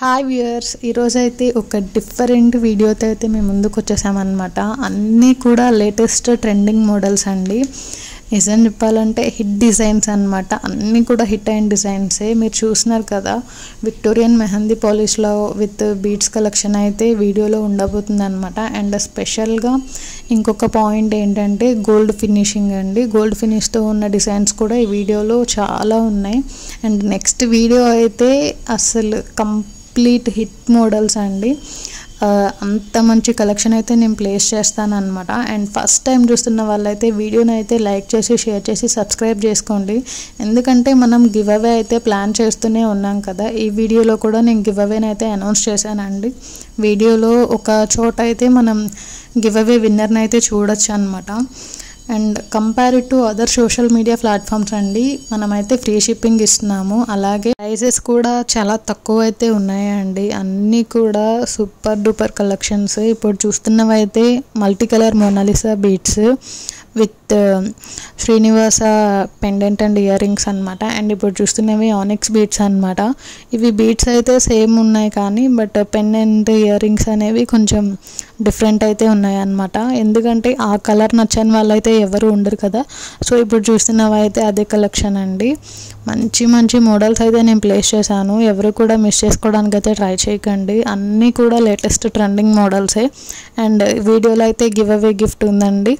Hi viewers, ఈరోజైతే ఒక different వీడియోతో అయితే మేము ముందుకు వచ్చేసామన్నమాట. అన్నీ కూడా లేటెస్ట్ ట్రెండింగ్ మోడల్స్ అండి. నిజం చెప్పాలంటే హిట్ డిజైన్స్ అన్నమాట. అన్నీ కూడా హిట్ అయిన డిజైన్సే. మీరు చూస్తున్నారు కదా, విక్టోరియన్ మెహందీ పాలిష్లో విత్ బీడ్స్ కలెక్షన్ అయితే వీడియోలో ఉండబోతుంది అనమాట. అండ్ స్పెషల్గా ఇంకొక పాయింట్ ఏంటంటే గోల్డ్ ఫినిషింగ్ అండి. గోల్డ్ ఫినిష్తో ఉన్న డిజైన్స్ కూడా ఈ వీడియోలో చాలా ఉన్నాయి. అండ్ నెక్స్ట్ వీడియో అయితే అసలు కంప్లీట్ హిట్ మోడల్స్ అండి. అంత మంచి కలెక్షన్ అయితే నేను ప్లేస్ చేస్తాను అనమాట. అండ్ ఫస్ట్ టైం చూస్తున్న వాళ్ళైతే వీడియోని అయితే లైక్ చేసి షేర్ చేసి సబ్స్క్రైబ్ చేసుకోండి. ఎందుకంటే మనం గివ్ అవే అయితే ప్లాన్ చేస్తూనే ఉన్నాం కదా. ఈ వీడియోలో కూడా నేను గివ్ అవేని అయితే అనౌన్స్ చేశానండి. వీడియోలో ఒక చోట అయితే మనం గివ్ అవే విన్నర్ని అయితే చూడొచ్చు అనమాట. And compare to other social media platforms అండి, మనమైతే ఫ్రీ షిప్పింగ్ ఇస్తున్నాము. అలాగే ప్రైజెస్ కూడా చాలా తక్కువ అయితే ఉన్నాయండి. అన్నీ కూడా సూపర్ డూపర్ కలెక్షన్స్. ఇప్పుడు చూస్తున్నవైతే multi colour Mona Lisa beads with Srinivasa pendant and earrings అనమాట. అండ్ ఇప్పుడు చూస్తున్నవి ఆనిక్స్ బీడ్స్ అనమాట. ఇవి బీడ్స్ అయితే సేమ్ ఉన్నాయి కానీ బట్ పెండెంట్ ఇయర్ రింగ్స్ అనేవి కొంచెం డిఫరెంట్ అయితే ఉన్నాయి అన్నమాట. ఎందుకంటే ఆ కలర్ నచ్చని వాళ్ళైతే ఎవరు ఉండరు కదా. సో ఇప్పుడు చూస్తున్నవి అయితే అదే కలెక్షన్ అండి. మంచి మంచి మోడల్స్ అయితే నేను ప్లేస్ చేశాను. ఎవరు కూడా మిస్ చేసుకోవడానికి అయితే ట్రై చేయకండి. అన్నీ కూడా లేటెస్ట్ ట్రెండింగ్ మోడల్సే. అండ్ వీడియోలో అయితే గివ్ అవే గిఫ్ట్ ఉందండి.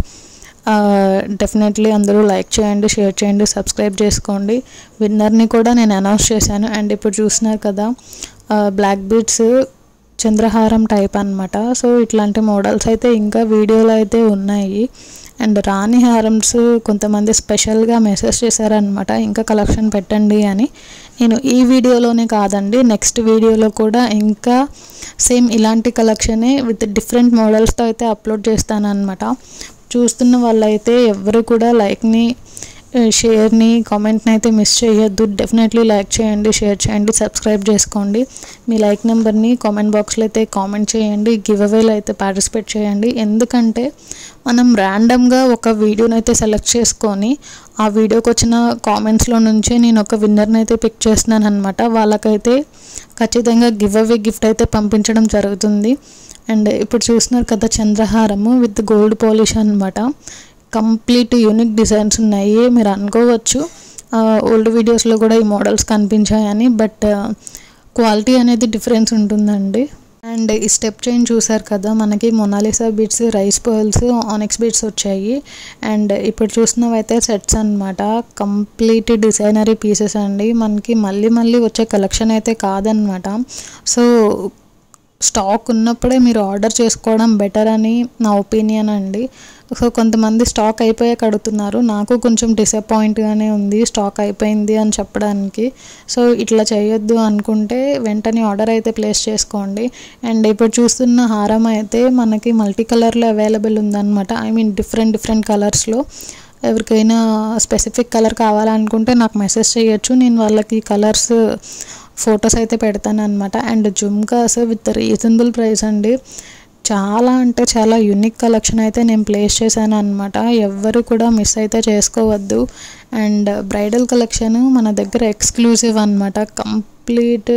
డెఫినెట్లీ అందరూ లైక్ చేయండి, షేర్ చేయండి, సబ్స్క్రైబ్ చేసుకోండి. విన్నర్ని కూడా నేను అనౌన్స్ చేశాను. అండ్ ఇప్పుడు చూస్తున్నారు కదా, బ్లాక్ బీడ్స్ చంద్రహారం టైప్ అనమాట. సో ఇట్లాంటి మోడల్స్ అయితే ఇంకా వీడియోలో అయితే ఉన్నాయి. అండ్ రాణి హారమ్స్ కొంతమంది స్పెషల్గా మెసేజ్ చేశారనమాట, ఇంకా కలెక్షన్ పెట్టండి అని. నేను ఈ వీడియోలోనే కాదండి, నెక్స్ట్ వీడియోలో కూడా ఇంకా సేమ్ ఇలాంటి కలెక్షనే విత్ డిఫరెంట్ మోడల్స్తో అయితే అప్లోడ్ చేస్తాను అనమాట. చూస్తున్న వాళ్ళైతే ఎవరు కూడా లైక్ని, షేర్ని, కామెంట్ని అయితే మిస్ చేయొద్దు. డెఫినెట్లీ లైక్ చేయండి, షేర్ చేయండి, సబ్స్క్రైబ్ చేసుకోండి. మీ లైక్ నెంబర్ని కామెంట్ బాక్స్లో అయితే కామెంట్ చేయండి. గివ్ అవేలో అయితే పార్టిసిపేట్ చేయండి. ఎందుకంటే మనం ర్యాండమ్గా ఒక వీడియోని అయితే సెలెక్ట్ చేసుకొని ఆ వీడియోకి వచ్చిన కామెంట్స్లో నుంచి నేను ఒక విన్నర్ని అయితే పిక్ చేస్తున్నాను అనమాట. వాళ్ళకైతే ఖచ్చితంగా గివ్ అవే గిఫ్ట్ అయితే పంపించడం జరుగుతుంది. అండ్ ఇప్పుడు చూస్తున్నారు కదా, చంద్రహారము విత్ గోల్డ్ పాలిష్ అనమాట. కంప్లీట్ యూనిక్ డిజైన్స్ ఉన్నాయి. మీరు అనుకోవచ్చు ఓల్డ్ వీడియోస్లో కూడా ఈ మోడల్స్ కనిపించాయని, బట్ క్వాలిటీ అనేది డిఫరెన్స్ ఉంటుందండి. అండ్ ఈ స్టెప్ చైన్ చూసారు కదా, మనకి Mona Lisa beads, rice pearls, onyx beads వచ్చాయి. అండ్ ఇప్పుడు చూసినవైతే సెట్స్ అనమాట. కంప్లీట్ డిజైనరీ పీసెస్ అండి. మనకి మళ్ళీ మళ్ళీ వచ్చే కలెక్షన్ అయితే కాదనమాట. సో స్టాక్ ఉన్నప్పుడే మీరు ఆర్డర్ చేసుకోవడం బెటర్ అని నా ఒపీనియన్ అండి. సో కొంతమంది స్టాక్ అయిపోయాక అడుగుతున్నారు. నాకు కొంచెం డిసప్పాయింట్గానే ఉంది స్టాక్ అయిపోయింది అని చెప్పడానికి. సో ఇట్లా చేయొద్దు అనుకుంటే వెంటనే ఆర్డర్ అయితే ప్లేస్ చేసుకోండి. అండ్ ఇప్పుడు చూస్తున్న హారం అయితే మనకి మల్టీ కలర్లో అవైలబుల్ ఉందన్నమాట. ఐ మీన్ డిఫరెంట్ కలర్స్లో. ఎవరికైనా స్పెసిఫిక్ కలర్ కావాలనుకుంటే నాకు మెసేజ్ చేయొచ్చు, నేను వాళ్ళకి కలర్స్ ఫొటోస్ అయితే పెడతాను అనమాట. And jhumkas with reasonable price అండి. చాలా అంటే చాలా యూనిక్ కలెక్షన్ అయితే నేను ప్లేస్ చేశాను అనమాట. ఎవ్వరు కూడా మిస్ అయితే చేసుకోవద్దు. అండ్ బ్రైడల్ కలెక్షన్ మన దగ్గర ఎక్స్క్లూజివ్ అనమాట. కంప్లీట్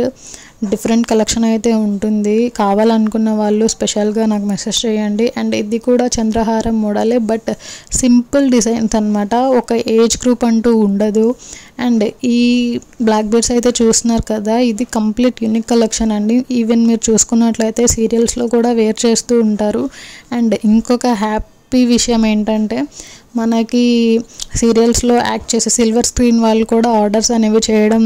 డిఫరెంట్ కలెక్షన్ అయితే ఉంటుంది. కావాలనుకున్న వాళ్ళు స్పెషల్గా నాకు మెసేజ్ చేయండి. అండ్ ఇది కూడా చంద్రహారం మోడలే, బట్ సింపుల్ డిజైన్స్ అనమాట. ఒక ఏజ్ గ్రూప్ అంటూ ఉండదు. అండ్ ఈ బ్లాక్ బీడ్స్ అయితే చూస్తున్నారు కదా, ఇది కంప్లీట్ యూనిక్ కలెక్షన్ అండి. ఈవెన్ మీరు చూసుకున్నట్లయితే సీరియల్స్లో కూడా వేర్ చేస్తూ ఉంటారు. అండ్ ఇంకొక హ్యాపీ విషయం ఏంటంటే, మనకి సీరియల్స్లో యాక్ట్ చేసే సిల్వర్ స్క్రీన్ వాళ్ళు కూడా ఆర్డర్స్ అనేవి చేయడం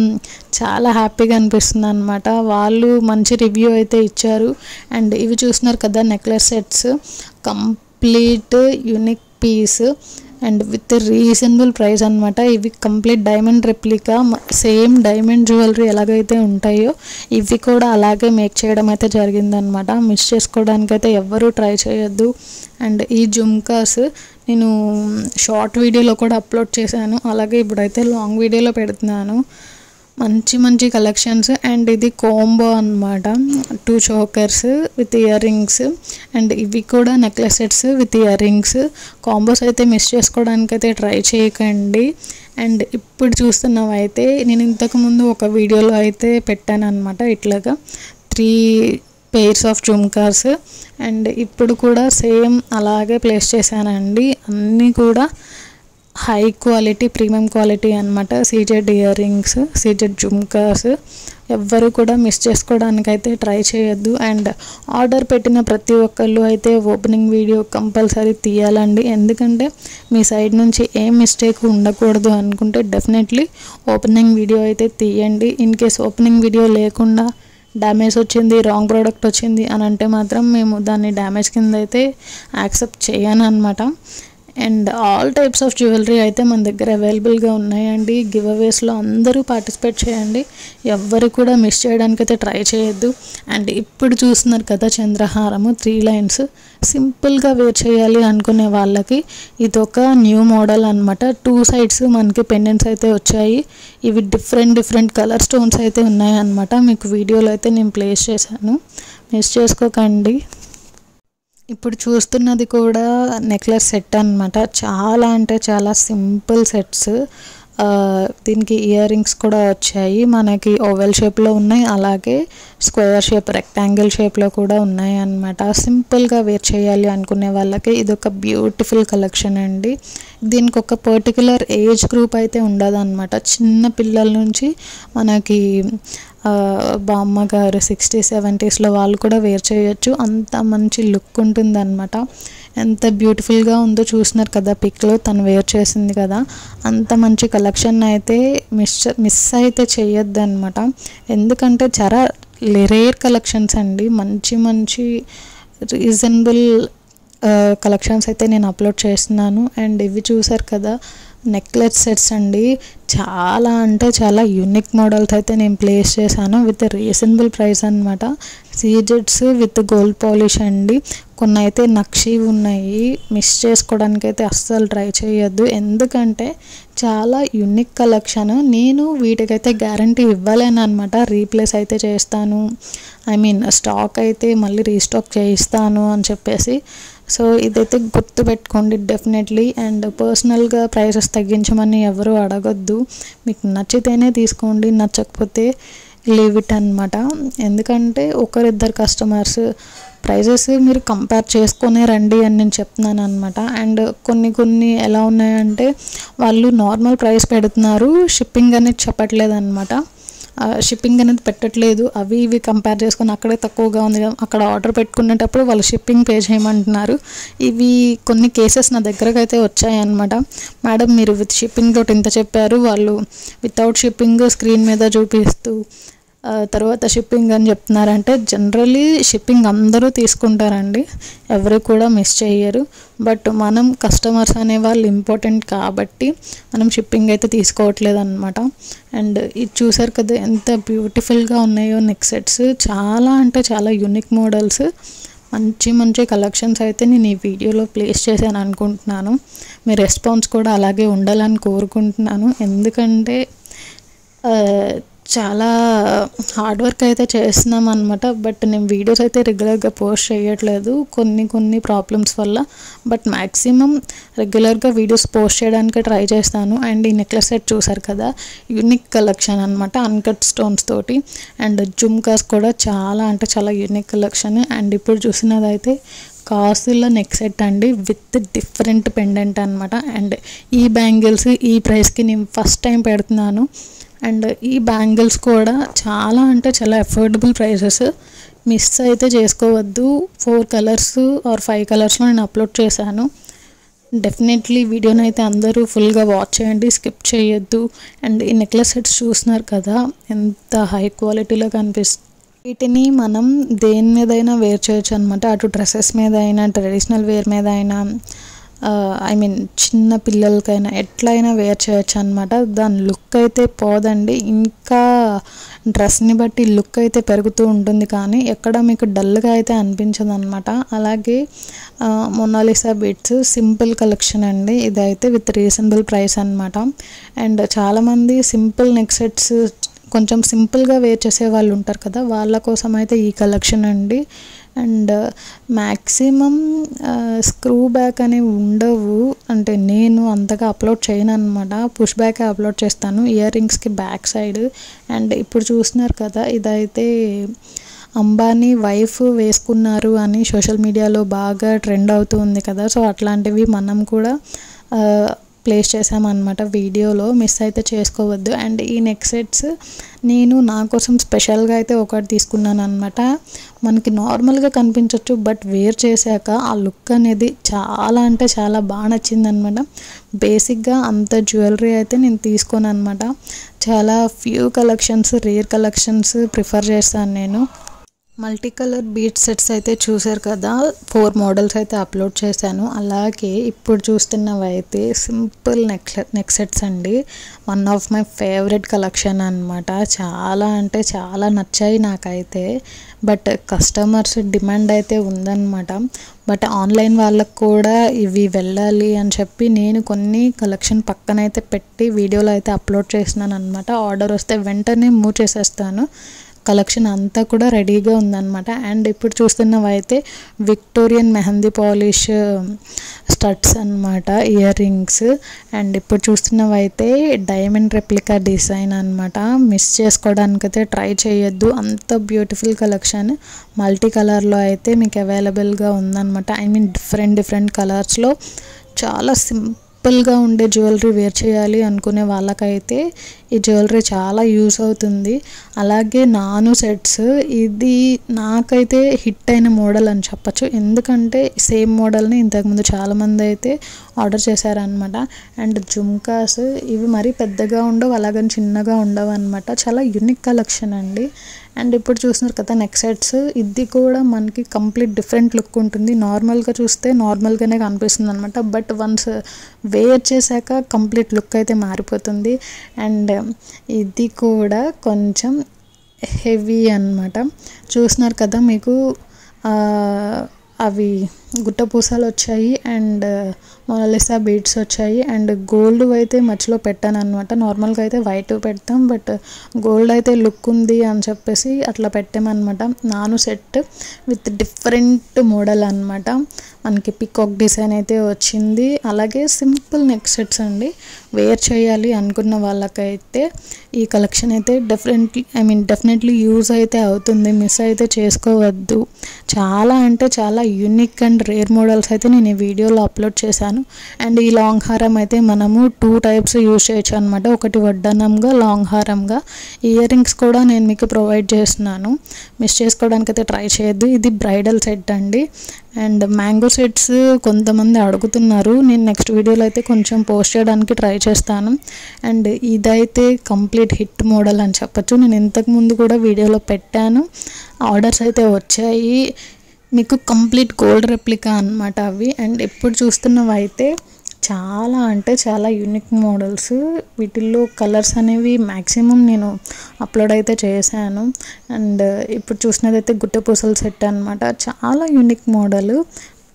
చాలా హ్యాపీగా అనిపిస్తుంది అనమాట. వాళ్ళు మంచి రివ్యూ అయితే ఇచ్చారు. అండ్ ఇవి చూస్తున్నారు కదా, necklace sets, complete unique piece and with reasonable price అనమాట. ఇవి complete diamond replica, same diamond jewellery ఎలాగైతే ఉంటాయో ఇవి కూడా అలాగే మేక్ చేయడం అయితే జరిగిందనమాట. మిస్ చేసుకోవడానికి అయితే ఎవ్వరూ ట్రై చేయొద్దు. అండ్ ఈ జుమ్కాస్ నేను షార్ట్ వీడియోలో కూడా అప్లోడ్ చేశాను, అలాగే ఇప్పుడైతే లాంగ్ వీడియోలో పెడుతున్నాను. మంచి మంచి కలెక్షన్స్. అండ్ ఇది కోంబో అనమాట. 2 chokers with ear rings. And ఇవి కూడా necklace sets with ear rings. Combos అయితే మిస్ చేసుకోవడానికి అయితే ట్రై చేయకండి. అండ్ ఇప్పుడు చూస్తున్నవైతే నేను ఇంతకుముందు ఒక వీడియోలో అయితే పెట్టాను అనమాట. ఇట్లాగా 3 pairs ఆఫ్ జుమ్కాస్. అండ్ ఇప్పుడు కూడా సేమ్ అలాగే ప్లేస్ చేశానండి. అన్నీ కూడా హై క్వాలిటీ ప్రీమియం క్వాలిటీ అనమాట. CZ ear rings, CZ jhumkas. ఎవ్వరు కూడా మిస్ చేసుకోవడానికైతే ట్రై చేయొద్దు. అండ్ ఆర్డర్ పెట్టిన ప్రతి ఒక్కళ్ళు అయితే ఓపెనింగ్ వీడియో కంపల్సరీ తీయాలండి. ఎందుకంటే మీ సైడ్ నుంచి ఏం మిస్టేక్ ఉండకూడదు అనుకుంటే డెఫినెట్లీ ఓపెనింగ్ వీడియో అయితే తీయండి. ఇన్ కేస్ ఓపెనింగ్ వీడియో లేకుండా డ్యామేజ్ వచ్చింది, రాంగ్ ప్రోడక్ట్ వచ్చింది అని అంటే మాత్రం మేము దాన్ని డ్యామేజ్ కింద అయితే యాక్సెప్ట్ చేయను అనమాట. And all types of jewellery అయితే మన దగ్గర అవైలబుల్గా ఉన్నాయండి. గివ్ అవేస్లో అందరూ పార్టిసిపేట్ చేయండి. ఎవ్వరు కూడా మిస్ చేయడానికి అయితే ట్రై చేయొద్దు. అండ్ ఇప్పుడు చూస్తున్నారు కదా చంద్రహారము 3 లైన్స్, సింపుల్గా వేర్ చేయాలి అనుకునే వాళ్ళకి ఇదొక న్యూ మోడల్ అనమాట. 2 సైడ్స్ మనకి పెండెంట్స్ అయితే వచ్చాయి. ఇవి డిఫరెంట్ కలర్ స్టోన్స్ అయితే ఉన్నాయన్నమాట. మీకు వీడియోలో అయితే నేను ప్లేస్ చేశాను, మిస్ చేసుకోకండి. ఇప్పుడు చూస్తున్నది కూడా నెక్లెస్ సెట్ అనమాట. చాలా అంటే చాలా సింపుల్ సెట్స్. దీనికి ఇయర్ రింగ్స్ కూడా వచ్చాయి. మనకి ఓవెల్ షేప్లో ఉన్నాయి, అలాగే స్క్వేర్ షేప్, రెక్టాంగిల్ షేప్లో కూడా ఉన్నాయి అన్నమాట. సింపుల్గా వేర్ చేయాలి అనుకునే వాళ్ళకి ఇదొక బ్యూటిఫుల్ కలెక్షన్ అండి. దీనికి ఒక పర్టికులర్ ఏజ్ గ్రూప్ అయితే ఉండదన్నమాట. చిన్న పిల్లల నుంచి మనకి బామ్మగారు 60s 70sలో వాళ్ళు కూడా వేర్ చేయొచ్చు. అంత మంచి లుక్ ఉంటుందన్నమాట. ఎంత బ్యూటిఫుల్గా ఉందో చూస్తున్నారు కదా పిక్లో, తను వేర్ చేసింది కదా. అంత మంచి కలెక్షన్ అయితే మిస్ అయితే చేయొద్దు అనమాట. ఎందుకంటే చాలా రేర్ కలెక్షన్స్ అండి. మంచి రీజనబుల్ కలెక్షన్స్ అయితే నేను అప్లోడ్ చేస్తున్నాను. అండ్ ఇవి చూసారు కదా నెక్లెస్ సెట్స్ అండి. చాలా అంటే చాలా యూనిక్ మోడల్స్ అయితే నేను ప్లేస్ చేశాను విత్ రీజనబుల్ ప్రైస్ అనమాట. సీజెడ్స్ విత్ గోల్డ్ పాలిష్ అండి. కొన్ని అయితే నక్షి ఉన్నాయి. మిస్ చేసుకోవడానికి అయితే అస్సలు ట్రై చేయొద్దు. ఎందుకంటే చాలా యూనిక్ కలెక్షన్. నేను వీటికైతే గ్యారంటీ ఇవ్వలేను అనమాట. రీప్లేస్ అయితే చేస్తాను, స్టాక్ అయితే మళ్ళీ రీస్టాక్ చేయిస్తాను అని చెప్పేసి. సో ఇదైతే గుర్తుపెట్టుకోండి డెఫినెట్లీ. అండ్ పర్సనల్గా ప్రైసెస్ తగ్గించమని ఎవరు అడగొద్దు. మీకు నచ్చితేనే తీసుకోండి, నచ్చకపోతే లీవ్ ఇట్ అనమాట. ఎందుకంటే ఒకరిద్దరు కస్టమర్స్ ప్రైజెస్ మీరు కంపేర్ చేసుకునే రండి అని నేను చెప్తున్నాను అనమాట. అండ్ కొన్ని ఎలా ఉన్నాయంటే వాళ్ళు నార్మల్ ప్రైస్ పెడుతున్నారు, షిప్పింగ్ అనేది చెప్పట్లేదు అనమాట. షిప్పింగ్ అనేది పెట్టట్లేదు. అవి ఇవి కంపేర్ చేసుకొని అక్కడే తక్కువగా ఉంది, అక్కడ ఆర్డర్ పెట్టుకునేటప్పుడు వాళ్ళు షిప్పింగ్ పే చేయమంటున్నారు. ఇవి కొన్ని కేసెస్ నా దగ్గరకు అయితే వచ్చాయన్నమాట. మేడం మీరు విత్ షిప్పింగ్ తోటి ఇంత చెప్పారు, వాళ్ళు వితౌట్ షిప్పింగ్ స్క్రీన్ మీద చూపిస్తూ తర్వాత షిప్పింగ్ అని చెప్తున్నారంటే, జనరల్లీ షిప్పింగ్ అందరూ తీసుకుంటారండి, ఎవరు కూడా మిస్ చేయరు. బట్ మనం కస్టమర్స్ అనేవాళ్ళు ఇంపార్టెంట్ కాబట్టి మనం షిప్పింగ్ అయితే తీసుకోవట్లేదు అనమాట. అండ్ ఇది చూసారు కదా ఎంత బ్యూటిఫుల్గా ఉన్నాయో నెక్ సెట్స్. చాలా అంటే చాలా యూనిక్ మోడల్స్, మంచి కలెక్షన్స్ అయితే నేను ఈ వీడియోలో ప్లేస్ చేశాను అనుకుంటున్నాను. మీ రెస్పాన్స్ కూడా అలాగే ఉండాలని కోరుకుంటున్నాను. ఎందుకంటే చాలా హార్డ్ వర్క్ అయితే చేస్తున్నాం అనమాట. బట్ నేను వీడియోస్ అయితే రెగ్యులర్గా పోస్ట్ చేయట్లేదు కొన్ని ప్రాబ్లమ్స్ వల్ల. బట్ మ్యాక్సిమం రెగ్యులర్గా వీడియోస్ పోస్ట్ చేయడానికి ట్రై చేస్తాను. అండ్ ఈ నెక్లెస్ సెట్ చూసారు కదా, యూనిక్ కలెక్షన్ అనమాట, అన్కట్ స్టోన్స్ తోటి. అండ్ జుమ్కాస్ కూడా చాలా అంటే చాలా యూనిక్ కలెక్షన్. అండ్ ఇప్పుడు చూసినదైతే కాసుల నెక్ సెట్ అండి విత్ డిఫరెంట్ పెండెంట్ అనమాట. అండ్ ఈ బ్యాంగిల్స్ ఈ ప్రైస్కి నేను ఫస్ట్ టైం పెడుతున్నాను. అండ్ ఈ బ్యాంగిల్స్ కూడా చాలా అంటే చాలా అఫోర్డబుల్ ప్రైసెస్. మిస్ అయితే చేసుకోవద్దు. 4 కలర్స్ ఆర్ 5 కలర్స్లో నేను అప్లోడ్ చేశాను. డెఫినెట్లీ వీడియోని అయితే అందరూ ఫుల్గా వాచ్ చేయండి, స్కిప్ చేయొద్దు. అండ్ ఈ నెక్లెస్ సెట్స్ చూస్తున్నారు కదా ఎంత హై క్వాలిటీలో కనిపిస్తుంది. వీటిని మనం దేని మీదైనా వేర్ చేయొచ్చు అనమాట. అటు డ్రెస్సెస్ మీద అయినా, ట్రెడిషనల్ వేర్ మీద అయినా, చిన్న పిల్లలకైనా ఎట్లయినా వేర్ చేయొచ్చు అనమాట. దాని లుక్ అయితే పోదండి, ఇంకా డ్రెస్ని బట్టి లుక్ అయితే పెరుగుతూ ఉంటుంది, కానీ ఎక్కడ మీకు డల్గా అయితే అనిపించదు అనమాట. అలాగే మొనాలిసా బీట్స్ సింపుల్ కలెక్షన్ అండి. ఇదైతే విత్ రీజనబుల్ ప్రైస్ అనమాట. అండ్ చాలామంది సింపుల్ నెక్ సెట్స్ కొంచెం సింపుల్గా వేర్ చేసే వాళ్ళు ఉంటారు కదా, వాళ్ళ కోసం అయితే ఈ కలెక్షన్ అండి. అండ్ మ్యాక్సిమం స్క్రూ బ్యాక్ అనేవి ఉండవు, అంటే నేను అంతగా అప్లోడ్ చేయను అనమాట, పుష్ బ్యాకే అప్లోడ్ చేస్తాను ఇయర్ రింగ్స్కి బ్యాక్ సైడ్. అండ్ ఇప్పుడు చూస్తున్నారు కదా ఇదైతే అంబానీ వైఫ్ వేసుకున్నారు అని సోషల్ మీడియాలో బాగా ట్రెండ్ అవుతూ ఉంది కదా. సో అట్లాంటివి మనం కూడా ప్లేస్ చేసామన్నమాట వీడియోలో, మిస్ అయితే చేసుకోవద్దు. అండ్ ఈ నెక్ సెట్స్ నేను నా కోసం స్పెషల్గా అయితే ఒకటి తీసుకున్నాను అనమాట. మనకి నార్మల్గా కనిపించవచ్చు, బట్ వేర్ చేశాక ఆ లుక్ అనేది చాలా అంటే చాలా బాగా నచ్చిందనమాట. బేసిక్గా అంత జ్యువెలరీ అయితే నేను తీసుకోను అనమాట. చాలా few collections, rare collections prefer చేస్తాను నేను. మల్టీ కలర్ బీట్ సెట్స్ అయితే చూసారు కదా, 4 మోడల్స్ అయితే అప్లోడ్ చేశాను. అలాగే ఇప్పుడు చూస్తున్నవి అయితే సింపుల్ నెక్ సెట్స్ అండి. One of my favourite collection అనమాట. చాలా అంటే చాలా నచ్చాయి నాకైతే. బట్ కస్టమర్స్ డిమాండ్ అయితే ఉందన్నమాట. బట్ ఆన్లైన్ వాళ్ళకు కూడా ఇవి వెళ్ళాలి అని చెప్పి నేను కొన్ని కలెక్షన్ పక్కనైతే పెట్టి వీడియోలో అయితే అప్లోడ్ చేసినాను అనమాట. ఆర్డర్ వస్తే వెంటనే మూవ్ చేసేస్తాను. కలెక్షన్ అంతా కూడా రెడీగా ఉందన్నమాట. అండ్ ఇప్పుడు చూస్తున్నవి అయితే విక్టోరియన్ మెహందీ పాలిష్ స్టడ్స్ అనమాట, ఇయర్ రింగ్స్. అండ్ ఇప్పుడు చూస్తున్నవి అయితే డైమండ్ రెప్లికా డిజైన్ అనమాట. మిస్ చేసుకోవడానికైతే ట్రై చేయొద్దు, అంత బ్యూటిఫుల్ కలెక్షన్. మల్టీ కలర్లో అయితే మీకు అవైలబుల్గా ఉందన్నమాట. ఐ మీన్ డిఫరెంట్ కలర్స్లో చాలా సింపుల్గా ఉండే జ్యువెలరీ వేర్ చేయాలి అనుకునే వాళ్ళకైతే ఈ జ్యువెలరీ చాలా యూస్ అవుతుంది. అలాగే నాను సెట్స్, ఇది నాకైతే హిట్ అయిన మోడల్ అని చెప్పచ్చు. ఎందుకంటే సేమ్ మోడల్ని ఇంతకుముందు చాలామంది అయితే ఆర్డర్ చేశారనమాట. అండ్ జుమ్కాస్ ఇవి మరీ పెద్దగా ఉండవు, అలాగని చిన్నగా ఉండవు అనమాట. చాలా యూనిక్ కలెక్షన్ అండి. అండ్ ఇప్పుడు చూస్తున్నారు కదా నెక్ సెట్స్, ఇది కూడా మనకి కంప్లీట్ డిఫరెంట్ లుక్ ఉంటుంది. నార్మల్గా చూస్తే నార్మల్గానే కనిపిస్తుంది అనమాట. బట్ వన్స్ వేర్ చేశాక కంప్లీట్ లుక్ అయితే మారిపోతుంది. అండ్ ఇది కూడా కొంచెం హెవీ అన్నమాట. చూస్తున్నారు కదా మీకు అవి గుట్ట పూసలు వచ్చాయి అండ్ మొనాలిసా బీడ్స్ వచ్చాయి. అండ్ గోల్డ్ అయితే మధ్యలో పెట్టాను అనమాట. నార్మల్గా అయితే వైట్ పెడతాం, బట్ గోల్డ్ అయితే లుక్ ఉంది అని చెప్పేసి అట్లా పెట్టామన్నమాట. నాను సెట్ విత్ డిఫరెంట్ మోడల్ అనమాట. మనకి పికాక్ డిజైన్ అయితే వచ్చింది. అలాగే సింపుల్ నెక్ సెట్స్ అండి. వేర్ చేయాలి అనుకున్న వాళ్ళకైతే ఈ కలెక్షన్ అయితే డెఫినెట్లీ యూజ్ అయితే అవుతుంది, మిస్ అయితే చేసుకోవద్దు. చాలా అంటే చాలా యూనిక్ అండ్ రేర్ మోడల్స్ అయితే నేను ఈ వీడియోలో అప్లోడ్ చేశాను. అండ్ ఈ లాంగ్ హారం అయితే మనము 2 టైప్స్ యూజ్ చేయొచ్చు అనమాట. ఒకటి వడ్డానంగా, లాంగ్ హారంగా. ఇయర్ రింగ్స్ కూడా నేను మీకు ప్రొవైడ్ చేస్తున్నాను, మిస్ చేసుకోవడానికి అయితే ట్రై చేయొద్దు. ఇది బ్రైడల్ సెట్ అండి. అండ్ మ్యాంగో సెట్స్ కొంతమంది అడుగుతున్నారు, నేను నెక్స్ట్ వీడియోలో అయితే కొంచెం పోస్ట్ చేయడానికి ట్రై చేస్తాను. అండ్ ఇదైతే కంప్లీట్ హిట్ మోడల్ అని చెప్పచ్చు. నేను ఇంతకుముందు కూడా వీడియోలో పెట్టాను, ఆర్డర్స్ అయితే వచ్చాయి. మీకు కంప్లీట్ గోల్డ్ రెప్లికా అనమాట అవి. అండ్ ఇప్పుడు చూస్తున్నవి అయితే చాలా అంటే చాలా యూనిక్ మోడల్స్. వీటిల్లో కలర్స్ అనేవి మ్యాక్సిమం నేను అప్లోడ్ అయితే చేశాను. అండ్ ఇప్పుడు చూసినదైతే గుట్ట పూసల సెట్ అనమాట. చాలా యూనిక్ మోడల్.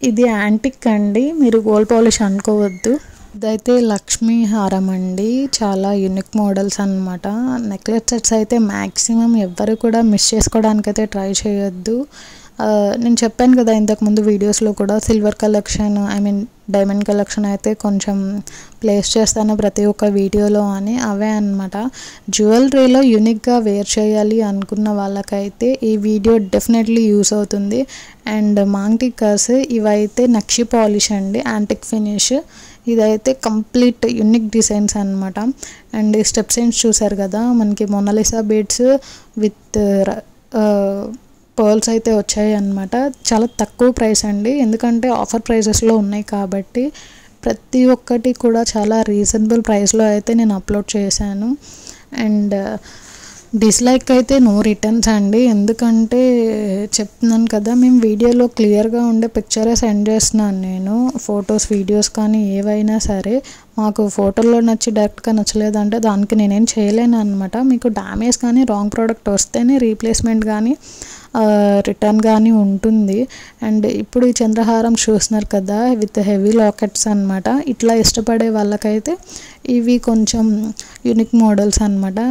ఇది యాంటిక్ అండి, మీరు గోల్డ్ పాలిష్ అనుకోవద్దు. ఇదైతే లక్ష్మీ హారం అండి. చాలా యూనిక్ మోడల్స్ అనమాట. నెక్లెస్ సెట్స్ అయితే మ్యాక్సిమం ఎవ్వరు కూడా మిస్ చేసుకోవడానికైతే ట్రై చేయొద్దు. నేను చెప్పాను కదా ఇంతకుముందు వీడియోస్లో కూడా, సిల్వర్ కలెక్షన్ డైమండ్ కలెక్షన్ అయితే కొంచెం ప్లేస్ చేస్తాను ప్రతి ఒక్క వీడియోలో అని. అవే అనమాట. జ్యువెలరీలో యూనిక్గా వేర్ చేయాలి అనుకున్న వాళ్ళకైతే ఈ వీడియో డెఫినెట్లీ యూస్ అవుతుంది. అండ్ మాంగ్టికాస్ ఇవైతే నక్షి పాలిష్ అండి, యాంటిక్ ఫినిష్. ఇదైతే కంప్లీట్ యూనిక్ డిజైన్స్ అనమాట. అండ్ స్టెప్ సైన్స్ చూసారు కదా, మనకి మొనాలిసా బీడ్స్ విత్ పర్ల్స్ అయితే వచ్చాయి అన్నమాట. చాలా తక్కువ ప్రైస్ అండి, ఎందుకంటే ఆఫర్ ప్రైజెస్లో ఉన్నాయి కాబట్టి. ప్రతి ఒక్కటి కూడా చాలా రీజనబుల్ ప్రైస్లో అయితే నేను అప్లోడ్ చేశాను. అండ్ డిస్లైక్ అయితే నో రిటర్న్స్ అండి, ఎందుకంటే చెప్తున్నాను కదా, మేము వీడియోలో క్లియర్గా ఉండే పిక్చరే సెండ్ చేస్తున్నాను నేను. ఫొటోస్, వీడియోస్ కానీ ఏవైనా సరే మాకు ఫోటోలో నచ్చి డైరెక్ట్గా నచ్చలేదంటే దానికి నేనేం చేయలేను అనమాట. మీకు డ్యామేజ్ కానీ రాంగ్ ప్రోడక్ట్ వస్తేనే రీప్లేస్మెంట్ కానీ రిటర్న్ కానీ ఉంటుంది. అండ్ ఇప్పుడు ఈ చంద్రహారం చూస్తున్నారు కదా విత్ హెవీ లాకెట్స్ అనమాట. ఇట్లా ఇష్టపడే వాళ్ళకైతే ఇవి కొంచెం యూనిక్ మోడల్స్ అనమాట.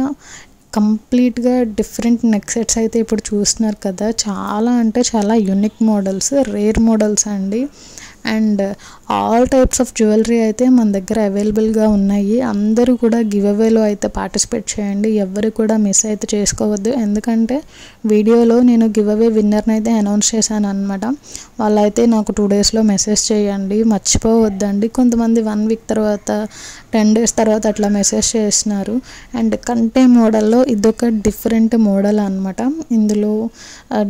కంప్లీట్గా డిఫరెంట్ నెక్ సెట్స్ అయితే ఇప్పుడు చూస్తున్నారు కదా, చాలా అంటే చాలా యూనిక్ మోడల్స్, రేర్ మోడల్స్ అండి. And all types of jewellery అయితే మన దగ్గర అవైలబుల్గా ఉన్నాయి. అందరూ కూడా గివ్ అవేలో అయితే పార్టిసిపేట్ చేయండి, ఎవరు కూడా మిస్ అయితే చేసుకోవద్దు. ఎందుకంటే వీడియోలో నేను గివ్ అవే విన్నర్ని అయితే అనౌన్స్ చేశాను అనమాట. వాళ్ళైతే నాకు 2 డేస్లో మెసేజ్ చేయండి, మర్చిపోవద్దండి. కొంతమంది 1 వీక్ తర్వాత 10 డేస్ తర్వాత అట్లా మెసేజ్ చేస్తున్నారు. అండ్ కంటే మోడల్లో ఇదొక డిఫరెంట్ మోడల్ అనమాట. ఇందులో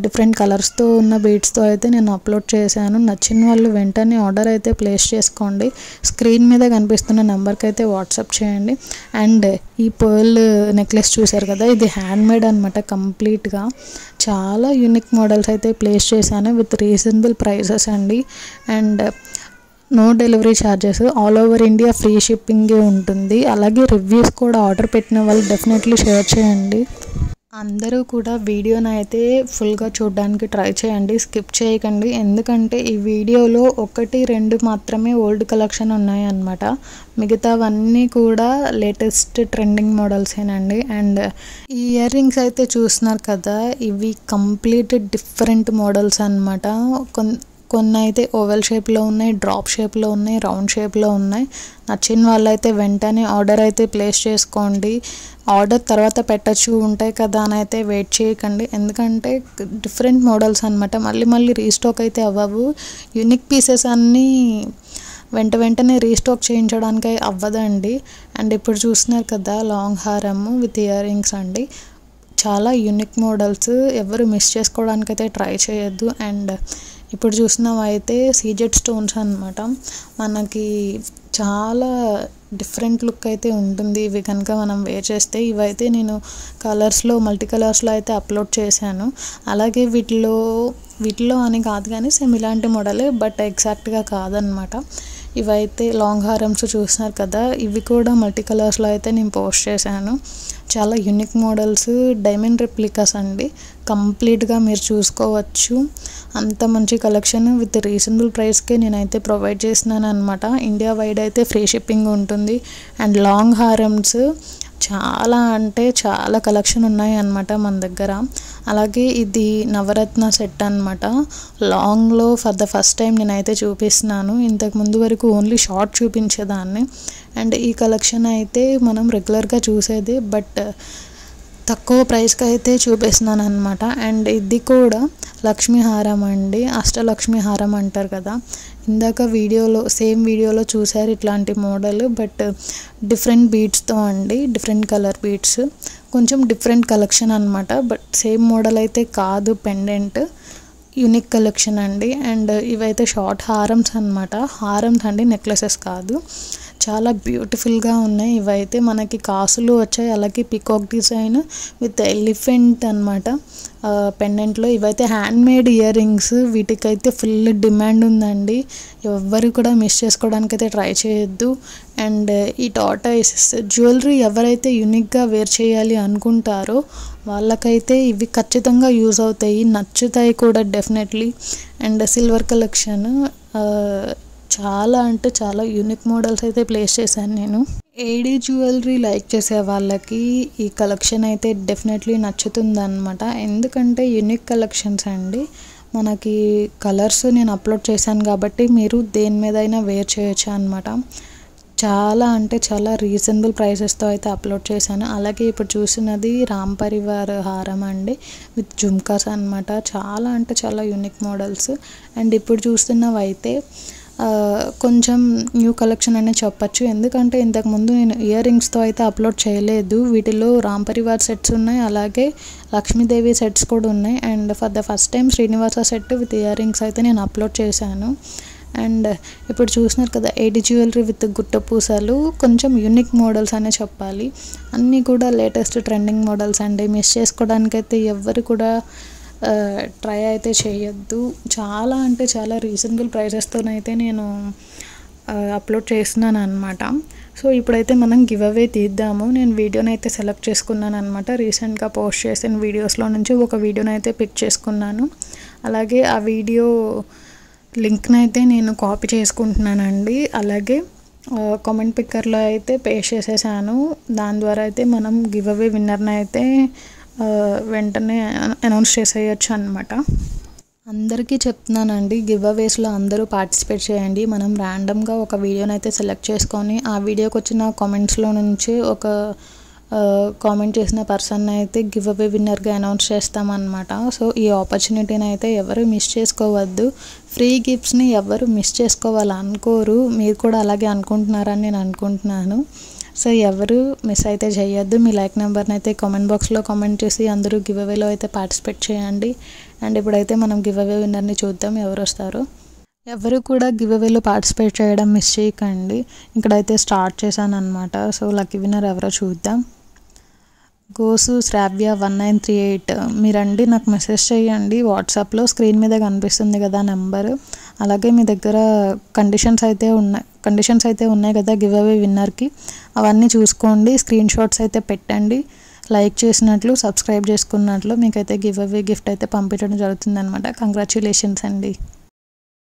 డిఫరెంట్ కలర్స్తో ఉన్న బీడ్స్తో అయితే నేను అప్లోడ్ చేశాను. నచ్చిన వాళ్ళు వెంటనే ఆర్డర్ అయితే ప్లేస్ చేసుకోండి. స్క్రీన్ మీద కనిపిస్తున్న నెంబర్కి అయితే వాట్సాప్ చేయండి. అండ్ ఈ పర్ల్ నెక్లెస్ చూసారు కదా, ఇది హ్యాండ్మేడ్ అనమాట కంప్లీట్గా. చాలా యూనిక్ మోడల్స్ అయితే ప్లేస్ చేశాను విత్ రీజనబుల్ ప్రైసెస్ అండి. And no delivery charges, all over India free షిప్పింగే ఉంటుంది. అలాగే రివ్యూస్ కూడా ఆర్డర్ పెట్టిన వాళ్ళు డెఫినెట్లీ షేర్ చేయండి. అందరూ కూడా వీడియోని అయితే ఫుల్గా చూడడానికి ట్రై చేయండి, స్కిప్ చేయకండి. ఎందుకంటే ఈ వీడియోలో 1-2 మాత్రమే ఓల్డ్ కలెక్షన్ ఉన్నాయన్నమాట. మిగతావన్నీ కూడా లేటెస్ట్ ట్రెండింగ్ మోడల్సేనండి. అండ్ ఈ ఇయర్ రింగ్స్ అయితే చూస్తున్నారు కదా, ఇవి కంప్లీట్ డిఫరెంట్ మోడల్స్ అనమాట. కొన్ని అయితే ఓవెల్ షేప్లో ఉన్నాయి, డ్రాప్ షేప్లో ఉన్నాయి, రౌండ్ షేప్లో ఉన్నాయి. నచ్చిన వాళ్ళైతే వెంటనే ఆర్డర్ అయితే ప్లేస్ చేసుకోండి. ఆర్డర్ తర్వాత పెట్టచ్చు, ఉంటాయి కదా అని అయితే వెయిట్ చేయకండి. ఎందుకంటే డిఫరెంట్ మోడల్స్ అనమాట, మళ్ళీ రీస్టాక్ అయితే అవ్వవు. యూనిక్ పీసెస్ అన్నీ వెంటనే రీస్టాక్ చేయించడానికి అవ్వదండి. అండ్ ఇప్పుడు చూస్తున్నారు కదా, లాంగ్ హారం విత్ ఇయర్ రింగ్స్ అండి. చాలా యూనిక్ మోడల్స్, ఎవరు మిస్ చేసుకోవడానికి అయితే ట్రై చేయొద్దు. అండ్ ఇప్పుడు చూసినవైతే సీజెడ్ స్టోన్స్ అనమాట. మనకి చాలా డిఫరెంట్ లుక్ అయితే ఉంటుంది ఇవి కనుక మనం వేర్ చేస్తే. ఇవైతే నేను మల్టీ కలర్స్లో అయితే అప్లోడ్ చేశాను. అలాగే వీటిలో అని కాదు కానీ సేమ్ ఇలాంటి మోడలే, బట్ ఎగ్జాక్ట్గా కాదనమాట. ఇవైతే లాంగ్ హారమ్స్ చూస్తున్నారు కదా, ఇవి కూడా మల్టీ కలర్స్లో అయితే నేను పోస్ట్ చేశాను. చాలా యూనిక్ మోడల్స్, డైమండ్ రెప్లికాస్ అండి. కంప్లీట్గా మీరు చూసుకోవచ్చు. అంత మంచి కలెక్షన్ విత్ రీజనబుల్ ప్రైస్కే నేనైతే ప్రొవైడ్ చేస్తున్నాను అనమాట. ఇండియా వైడ్ అయితే ఫ్రీ షిప్పింగ్ ఉంటుంది. అండ్ లాంగ్ హారమ్స్ చాలా అంటే చాలా కలెక్షన్ ఉన్నాయి అన్నమాట మన దగ్గర. అలాగే ఇది నవరత్న సెట్ అనమాట. లాంగ్లో ఫర్ ద ఫస్ట్ టైం నేనైతే చూపిస్తున్నాను. ఇంతకు ముందు వరకు ఓన్లీ షార్ట్ చూపించేదాన్ని. అండ్ ఈ కలెక్షన్ అయితే మనం రెగ్యులర్గా చూసేది, బట్ తక్కువ ప్రైస్కి అయితే చూపిస్తున్నాను అనమాట. అండ్ ఇది కూడా లక్ష్మీ హారం అండి, అష్టలక్ష్మి హారం అంటారు కదా. ఇందాక సేమ్ వీడియోలో చూసారు ఇట్లాంటి మోడల్, బట్ డిఫరెంట్ బీడ్స్తో అండి, డిఫరెంట్ కలర్ బీడ్స్. కొంచెం డిఫరెంట్ కలెక్షన్ అనమాట, బట్ సేమ్ మోడల్ అయితే కాదు. పెండెంట్ యూనిక్ కలెక్షన్ అండి. అండ్ ఇవైతే షార్ట్ హారమ్స్ అనమాట. హారమ్స్ అండి, నెక్లెసెస్ కాదు. చాలా బ్యూటిఫుల్గా ఉన్నాయి. ఇవైతే మనకి కాసులు వచ్చాయి. అలాగే పికాక్ డిజైన్ విత్ ఎలిఫెంట్ అనమాట పెండెంట్లో. ఇవైతే హ్యాండ్మేడ్ ఇయర్ రింగ్స్, వీటికైతే ఫుల్ డిమాండ్ ఉందండి. ఎవ్వరు కూడా మిస్ చేసుకోవడానికైతే ట్రై చేయొద్దు. అండ్ ఈ టార్టాయిస్ జ్యువెలరీ ఎవరైతే యూనిక్గా వేర్ చేయాలి అనుకుంటారో వాళ్ళకైతే ఇవి ఖచ్చితంగా యూజ్ అవుతాయి, నచ్చుతాయి కూడా డెఫినెట్లీ. అండ్ సిల్వర్ కలెక్షన్ చాలా అంటే చాలా యూనిక్ మోడల్స్ అయితే ప్లేస్ చేశాను నేను. ఏడీ జ్యువెలరీ లైక్ చేసే వాళ్ళకి ఈ కలెక్షన్ అయితే డెఫినెట్లీ నచ్చుతుందన్నమాట. ఎందుకంటే యూనిక్ కలెక్షన్స్ అండి. మనకి కలర్స్ నేను అప్లోడ్ చేశాను కాబట్టి మీరు దేని మీదైనా వేర్ చేయొచ్చు అనమాట. చాలా అంటే చాలా రీజనబుల్ ప్రైసెస్తో అయితే అప్లోడ్ చేశాను. అలాగే ఇప్పుడు చూసినది రామ్ పరివార్ హారం అండి విత్ జుమ్కాస్ అనమాట. చాలా అంటే చాలా యూనిక్ మోడల్స్. అండ్ ఇప్పుడు చూస్తున్నవి అయితే కొంచెం న్యూ కలెక్షన్ అనే చెప్పచ్చు. ఎందుకంటే ఇంతకుముందు నేను ఇయర్ రింగ్స్తో అయితే అప్లోడ్ చేయలేదు. వీటిలో రామ్ పరివార్ సెట్స్ ఉన్నాయి, అలాగే లక్ష్మీదేవి సెట్స్ కూడా ఉన్నాయి. And for the first time Srinivasa set with ear rings అయితే నేను అప్లోడ్ చేశాను. అండ్ ఇప్పుడు చూసినారు కదా, ఏడీ జ్యువెలరీ విత్ గుట్ట పూసలు, కొంచెం యూనిక్ మోడల్స్ అనే చెప్పాలి. అన్నీ కూడా లేటెస్ట్ ట్రెండింగ్ మోడల్స్ అండి. మిస్ చేసుకోవడానికైతే ఎవ్వరు కూడా ట్రై అయితే చేయొద్దు. చాలా అంటే చాలా రీజనబుల్ ప్రైసెస్తోనైతే నేను అప్లోడ్ చేస్తున్నాను అనమాట. సో ఇప్పుడైతే మనం గివ్ అవే తీద్దాము. నేను వీడియోని అయితే సెలెక్ట్ చేసుకున్నాను అనమాట. రీసెంట్గా పోస్ట్ చేసిన వీడియోస్లో నుంచి ఒక వీడియోని అయితే పిక్ చేసుకున్నాను. అలాగే ఆ వీడియో లింక్ని అయితే నేను కాపీ చేసుకుంటున్నానండి. అలాగే కామెంట్ పిక్కర్లో అయితే పేస్ట్ చేసేసాను. దాని ద్వారా అయితే మనం గివ్ అవే విన్నర్ని అయితే వెంటనే అనౌన్స్ చేసేయచ్చు అనమాట. అందరికీ చెప్తున్నానండి, గివ్ అవేస్లో అందరూ పార్టిసిపేట్ చేయండి. మనం ర్యాండమ్గా ఒక వీడియోని అయితే సెలెక్ట్ చేసుకొని ఆ వీడియోకి వచ్చిన కామెంట్స్లో నుంచి ఒక కామెంట్ చేసిన పర్సన్ అయితే గివ్ అవే విన్నర్గా అనౌన్స్ చేస్తామన్నమాట. సో ఈ ఆపర్చునిటీని అయితే ఎవరు మిస్ చేసుకోవద్దు. ఫ్రీ గిఫ్ట్స్ని ఎవరు మిస్ చేసుకోవాలనుకోరు. మీరు కూడా అలాగే అనుకుంటున్నారని నేను అనుకుంటున్నాను. సో ఎవరు మిస్ అయితే చేయొద్దు. మీ లైక్ నెంబర్ని అయితే కామెంట్ బాక్స్లో కామెంట్ చేసి అందరూ గివ్ అవేలో అయితే పార్టిసిపేట్ చేయండి. అండ్ ఇప్పుడైతే మనం గివ్ అవే విన్నర్ని చూద్దాం ఎవరు వస్తారో. ఎవరు కూడా గివ్ అవేలో పార్టిసిపేట్ చేయడం మిస్ చేయకండి. ఇక్కడైతే స్టార్ట్ చేశాను అనమాట. సో లక్కీ విన్నర్ ఎవరో చూద్దాం. గోసు శ్రావ్య 1938. మీరండి నాకు మెసేజ్ చేయండి వాట్సాప్లో, స్క్రీన్ మీద కనిపిస్తుంది కదా నెంబర్. అలాగే మీ దగ్గర కండిషన్స్ అయితే ఉన్నాయి కదా గివ్ అవే విన్నర్కి, అవన్నీ చూసుకోండి. స్క్రీన్ షాట్స్ అయితే పెట్టండి. లైక్ చేసినట్లు, సబ్స్క్రైబ్ చేసుకున్నట్లు మీకైతే గివ్ అవే గిఫ్ట్ అయితే పంపించడం జరుగుతుంది అనమాట. కంగ్రాచ్యులేషన్స్ అండి.